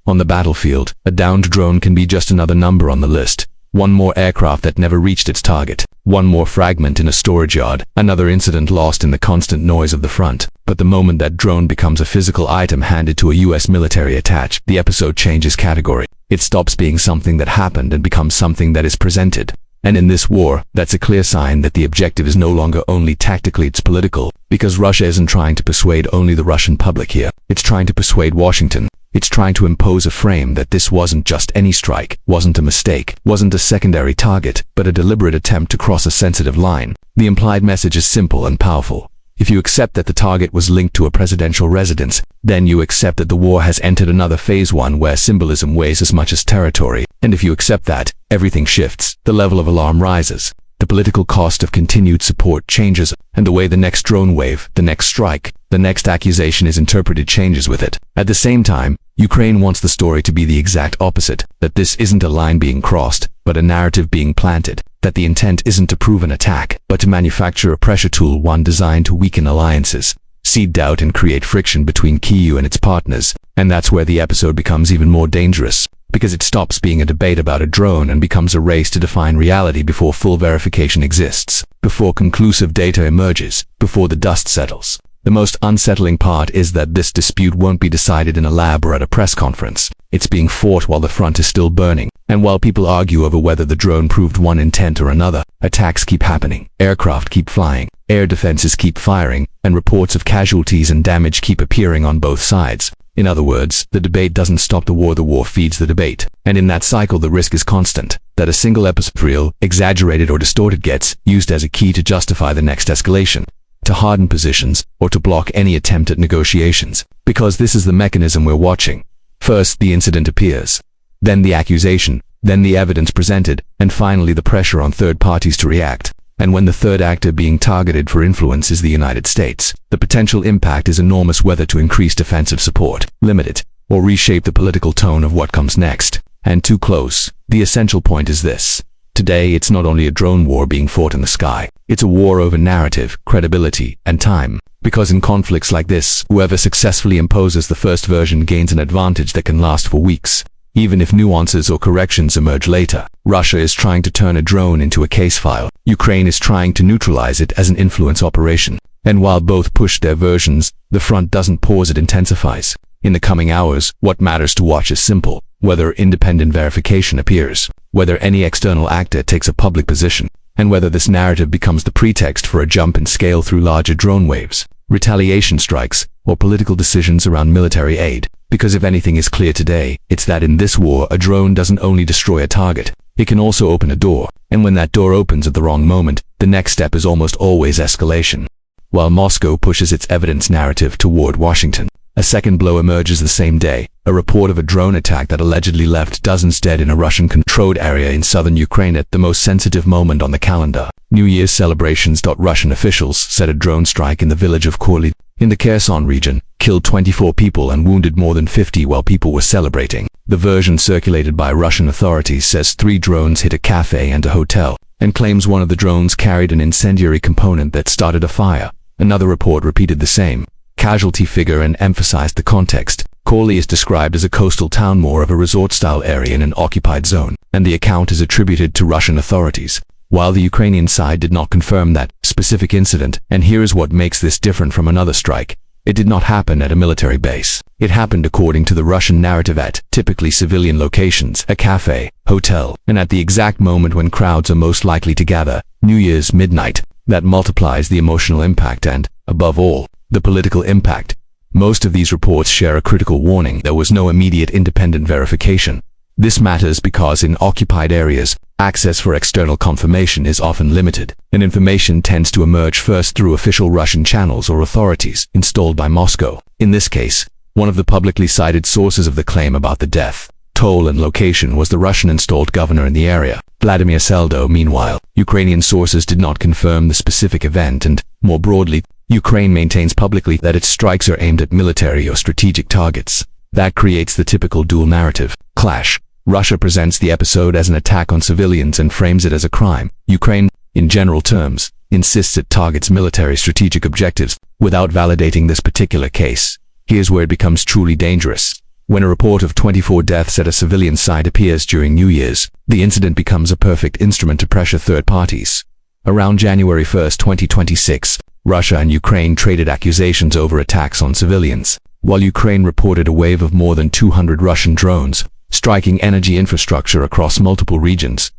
On the battlefield, a downed drone can be just another number on the list. One more aircraft that never reached its target. One more fragment in a storage yard. Another incident lost in the constant noise of the front. But the moment that drone becomes a physical item handed to a US military attach, the episode changes category. It stops being something that happened and becomes something that is presented. And in this war, that's a clear sign that the objective is no longer only tactically, it's political. Because Russia isn't trying to persuade only the Russian public here. It's trying to persuade Washington. It's trying to impose a frame that this wasn't just any strike, wasn't a mistake, wasn't a secondary target, but a deliberate attempt to cross a sensitive line. The implied message is simple and powerful. If you accept that the target was linked to a presidential residence, then you accept that the war has entered another phase, one where symbolism weighs as much as territory. And if you accept that, everything shifts, the level of alarm rises. The political cost of continued support changes, and the way the next drone wave, the next strike, the next accusation is interpreted changes with it. At the same time, Ukraine wants the story to be the exact opposite, that this isn't a line being crossed, but a narrative being planted, that the intent isn't to prove an attack, but to manufacture a pressure tool, one designed to weaken alliances, seed doubt and create friction between Kyiv and its partners. And that's where the episode becomes even more dangerous, because it stops being a debate about a drone and becomes a race to define reality before full verification exists, before conclusive data emerges, before the dust settles. The most unsettling part is that this dispute won't be decided in a lab or at a press conference. It's being fought while the front is still burning. And while people argue over whether the drone proved one intent or another, attacks keep happening, aircraft keep flying, air defenses keep firing, and reports of casualties and damage keep appearing on both sides. In other words, the debate doesn't stop the war feeds the debate. And in that cycle the risk is constant, that a single episode, real, exaggerated or distorted, gets used as a key to justify the next escalation, to harden positions, or to block any attempt at negotiations. Because this is the mechanism we're watching. First the incident appears, then the accusation, then the evidence presented, and finally the pressure on third parties to react. And when the third actor being targeted for influence is the United States, the potential impact is enormous, whether to increase defensive support, limit it, or reshape the political tone of what comes next. And too close. The essential point is this. Today it's not only a drone war being fought in the sky, it's a war over narrative, credibility, and time. Because in conflicts like this, whoever successfully imposes the first version gains an advantage that can last for weeks, even if nuances or corrections emerge later. Russia is trying to turn a drone into a case file. Ukraine is trying to neutralize it as an influence operation. And while both push their versions, the front doesn't pause, it intensifies. In the coming hours, what matters to watch is simple: whether independent verification appears, whether any external actor takes a public position, and whether this narrative becomes the pretext for a jump in scale through larger drone waves, retaliation strikes, or political decisions around military aid. Because if anything is clear today, it's that in this war a drone doesn't only destroy a target, it can also open a door. And when that door opens at the wrong moment, the next step is almost always escalation. While Moscow pushes its evidence narrative toward Washington, a second blow emerges the same day, a report of a drone attack that allegedly left dozens dead in a Russian-controlled area in southern Ukraine at the most sensitive moment on the calendar. New Year's celebrations. Russian officials said a drone strike in the village of Korli, in the Kherson region, killed 24 people and wounded more than 50 while people were celebrating. The version circulated by Russian authorities says 3 drones hit a cafe and a hotel, and claims one of the drones carried an incendiary component that started a fire. Another report repeated the same casualty figure and emphasized the context. Korli is described as a coastal town, more of a resort-style area in an occupied zone, and the account is attributed to Russian authorities, while the Ukrainian side did not confirm that specific incident. And here is what makes this different from another strike. It did not happen at a military base. It happened, according to the Russian narrative, at typically civilian locations, a cafe, hotel, and at the exact moment when crowds are most likely to gather, New Year's midnight. That multiplies the emotional impact and, above all, the political impact. Most of these reports share a critical warning: there was no immediate independent verification. This matters because in occupied areas, access for external confirmation is often limited, and information tends to emerge first through official Russian channels or authorities installed by Moscow. In this case, one of the publicly cited sources of the claim about the death toll and location was the Russian-installed governor in the area, Vladimir Seldo. Meanwhile, Ukrainian sources did not confirm the specific event, and, more broadly, Ukraine maintains publicly that its strikes are aimed at military or strategic targets. That creates the typical dual narrative clash. Russia presents the episode as an attack on civilians and frames it as a crime. Ukraine, in general terms, insists it targets military strategic objectives without validating this particular case. Here's where it becomes truly dangerous. When a report of 24 deaths at a civilian site appears during New Year's, the incident becomes a perfect instrument to pressure third parties. Around January 1, 2026, Russia and Ukraine traded accusations over attacks on civilians, while Ukraine reported a wave of more than 200 Russian drones, striking energy infrastructure across multiple regions.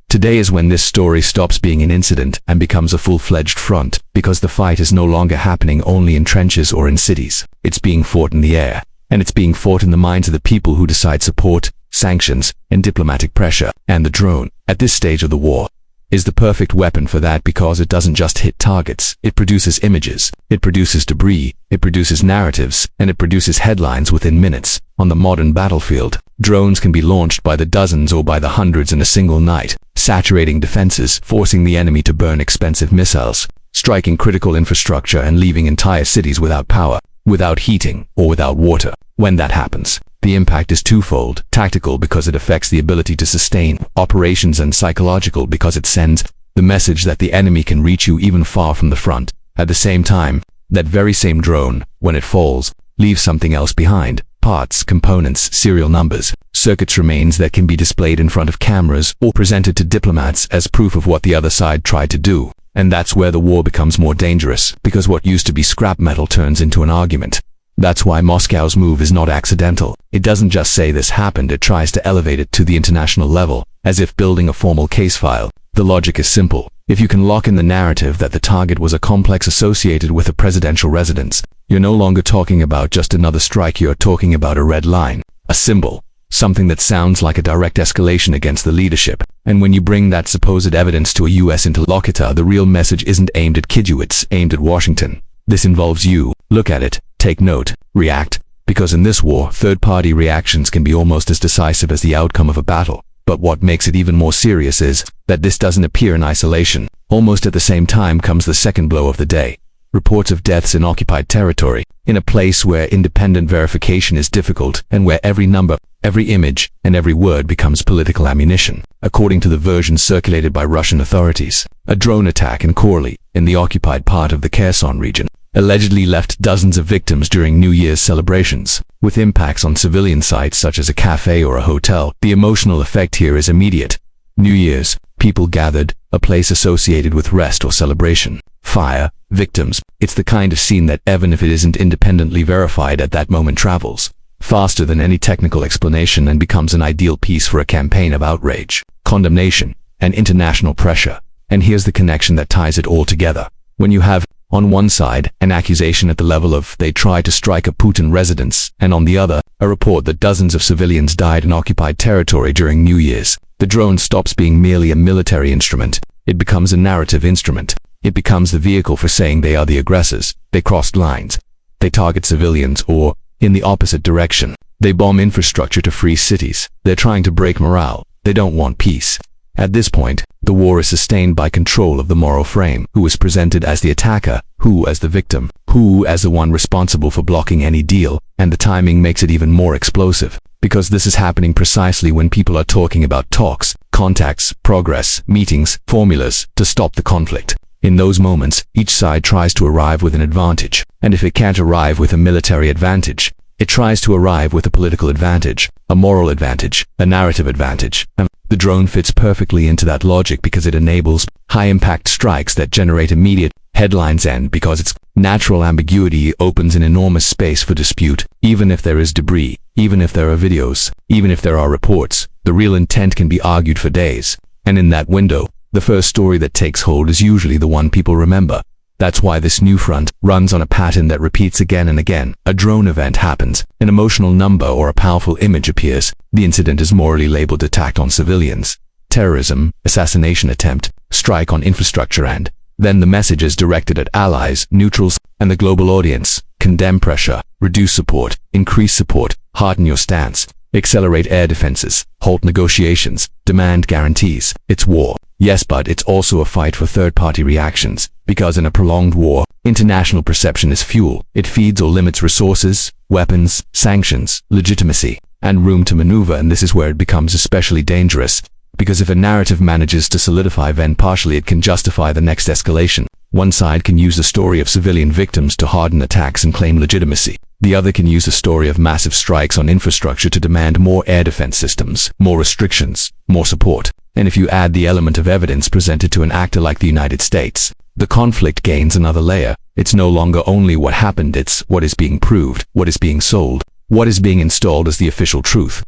Today is when this story stops being an incident and becomes a full-fledged front, because the fight is no longer happening only in trenches or in cities. It's being fought in the air, and it's being fought in the minds of the people who decide support, sanctions, and diplomatic pressure. And the drone, at this stage of the war, is the perfect weapon for that, because it doesn't just hit targets. It produces images, it produces debris, it produces narratives, and it produces headlines within minutes. On the modern battlefield, drones can be launched by the dozens or by the hundreds in a single night, saturating defenses, forcing the enemy to burn expensive missiles, striking critical infrastructure and leaving entire cities without power, without heating, or without water. When that happens, the impact is twofold: tactical because it affects the ability to sustain operations, and psychological because it sends the message that the enemy can reach you even far from the front. At the same time, that very same drone, when it falls, leaves something else behind: parts, components, serial numbers, circuits remains that can be displayed in front of cameras or presented to diplomats as proof of what the other side tried to do. And that's where the war becomes more dangerous, because what used to be scrap metal turns into an argument. That's why Moscow's move is not accidental. It doesn't just say this happened, it tries to elevate it to the international level, as if building a formal case file. The logic is simple. If you can lock in the narrative that the target was a complex associated with a presidential residence, you're no longer talking about just another strike, you're talking about a red line, a symbol, something that sounds like a direct escalation against the leadership. And when you bring that supposed evidence to a US interlocutor, the real message isn't aimed at Kyiv, it's aimed at Washington. This involves you. Look at it, take note, react, because in this war, third-party reactions can be almost as decisive as the outcome of a battle. But what makes it even more serious is that this doesn't appear in isolation. Almost at the same time comes the second blow of the day: reports of deaths in occupied territory, in a place where independent verification is difficult, and where every number, every image, and every word becomes political ammunition. According to the version circulated by Russian authorities, a drone attack in Korli, in the occupied part of the Kherson region, allegedly left dozens of victims during New Year's celebrations, with impacts on civilian sites such as a cafe or a hotel. The emotional effect here is immediate. New Year's, people gathered, a place associated with rest or celebration. Fire, victims. It's the kind of scene that, even if it isn't independently verified at that moment, travels faster than any technical explanation and becomes an ideal piece for a campaign of outrage, condemnation, and international pressure. And here's the connection that ties it all together. When you have, on one side, an accusation at the level of "they tried to strike a Putin residence," and on the other, a report that dozens of civilians died in occupied territory during New Year's, the drone stops being merely a military instrument. It becomes a narrative instrument. It becomes the vehicle for saying they are the aggressors, they crossed lines, they target civilians, or, in the opposite direction, they bomb infrastructure to free cities. They're trying to break morale. They don't want peace. At this point, the war is sustained by control of the moral frame: who is presented as the attacker, who as the victim, who as the one responsible for blocking any deal. And the timing makes it even more explosive, because this is happening precisely when people are talking about talks, contacts, progress, meetings, formulas to stop the conflict. In those moments, each side tries to arrive with an advantage, and if it can't arrive with a military advantage, it tries to arrive with a political advantage, a moral advantage, a narrative advantage. And the drone fits perfectly into that logic because it enables high-impact strikes that generate immediate headlines, and because its natural ambiguity opens an enormous space for dispute. Even if there is debris, even if there are videos, even if there are reports, the real intent can be argued for days. And in that window, the first story that takes hold is usually the one people remember. That's why this new front runs on a pattern that repeats again and again. A drone event happens, an emotional number or a powerful image appears. The incident is morally labeled attack on civilians, terrorism, assassination attempt, strike on infrastructure, and then the message is directed at allies, neutrals, and the global audience. Condemn pressure, reduce support, increase support, harden your stance, accelerate air defenses, halt negotiations, demand guarantees. It's war. Yes, but it's also a fight for third-party reactions, because in a prolonged war, international perception is fuel. It feeds or limits resources, weapons, sanctions, legitimacy, and room to maneuver. And this is where it becomes especially dangerous, because if a narrative manages to solidify then partially, it can justify the next escalation. One side can use the story of civilian victims to harden attacks and claim legitimacy. The other can use a story of massive strikes on infrastructure to demand more air defense systems, more restrictions, more support. And if you add the element of evidence presented to an actor like the United States, the conflict gains another layer. It's no longer only what happened, it's what is being proved, what is being sold, what is being installed as the official truth.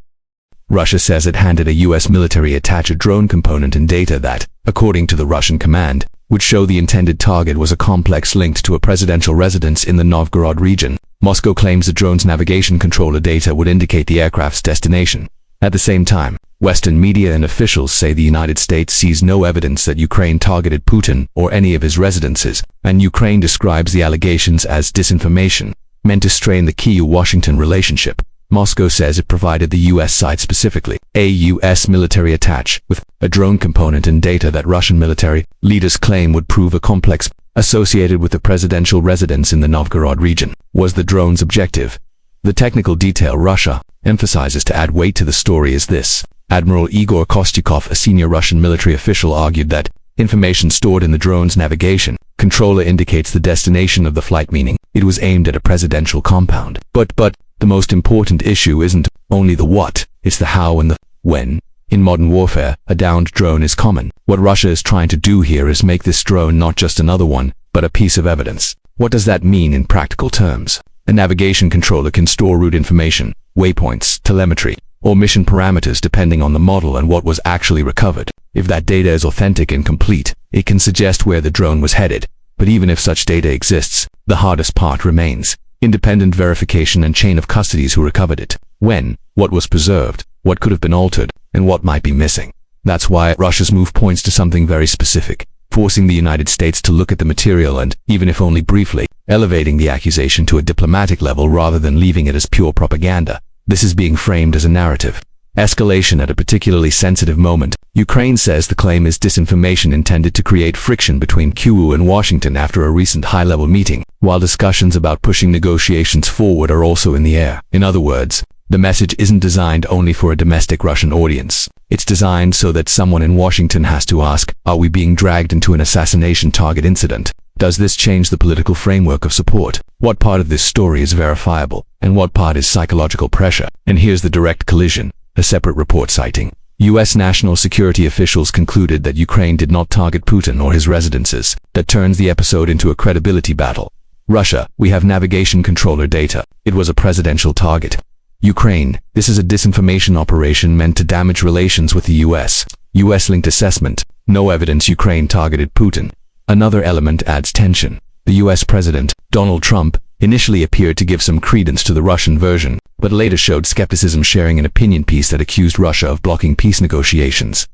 Russia says it handed a US military attache a drone component and data that, according to the Russian command, would show the intended target was a complex linked to a presidential residence in the Novgorod region. Moscow claims the drone's navigation controller data would indicate the aircraft's destination. At the same time, Western media and officials say the United States sees no evidence that Ukraine targeted Putin or any of his residences, and Ukraine describes the allegations as disinformation, meant to strain the Kyiv-Washington relationship. Moscow says it provided the US site specifically, a US military attache, with a drone component and data that Russian military leaders claim would prove a complex associated with the presidential residence in the Novgorod region. Was the drone's objective? The technical detail Russia emphasizes to add weight to the story is this. Admiral Igor Kostyukov, a senior Russian military official, argued that information stored in the drone's navigation controller indicates the destination of the flight, meaning it was aimed at a presidential compound. But the most important issue isn't only the what, it's the how and the when. In modern warfare, a downed drone is common. What Russia is trying to do here is make this drone not just another one, but a piece of evidence. What does that mean in practical terms? A navigation controller can store route information, waypoints, telemetry, or mission parameters depending on the model and what was actually recovered. If that data is authentic and complete, it can suggest where the drone was headed. But even if such data exists, the hardest part remains: independent verification and chain of custodies who recovered it, when, what was preserved, what could have been altered, and what might be missing. That's why Russia's move points to something very specific, forcing the United States to look at the material and, even if only briefly, elevating the accusation to a diplomatic level rather than leaving it as pure propaganda. This is being framed as a narrative escalation at a particularly sensitive moment. Ukraine says the claim is disinformation intended to create friction between Kyiv and Washington after a recent high-level meeting, while discussions about pushing negotiations forward are also in the air. In other words, the message isn't designed only for a domestic Russian audience. It's designed so that someone in Washington has to ask, are we being dragged into an assassination target incident? Does this change the political framework of support? What part of this story is verifiable, and what part is psychological pressure? And here's the direct collision. A separate report citing U.S. national security officials concluded that Ukraine did not target Putin or his residences. That turns the episode into a credibility battle. Russia, we have navigation controller data. It was a presidential target. Ukraine, this is a disinformation operation meant to damage relations with the U.S. U.S.-linked assessment. No evidence Ukraine targeted Putin. Another element adds tension. The U.S. President, Donald Trump, initially appeared to give some credence to the Russian version, but later showed skepticism, sharing an opinion piece that accused Russia of blocking peace negotiations.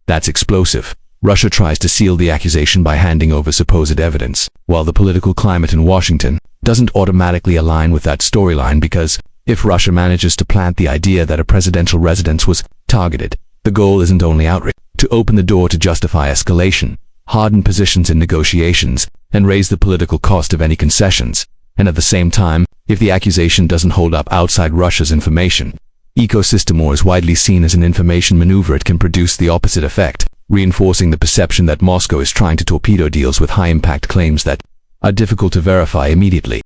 That's explosive. Russia tries to seal the accusation by handing over supposed evidence, while the political climate in Washington doesn't automatically align with that storyline, because if Russia manages to plant the idea that a presidential residence was targeted, the goal isn't only outrage, to open the door to justify escalation, harden positions in negotiations, and raise the political cost of any concessions. And at the same time, if the accusation doesn't hold up outside Russia's information ecosystem or is widely seen as an information maneuver, it can produce the opposite effect, reinforcing the perception that Moscow is trying to torpedo deals with high-impact claims that are difficult to verify immediately.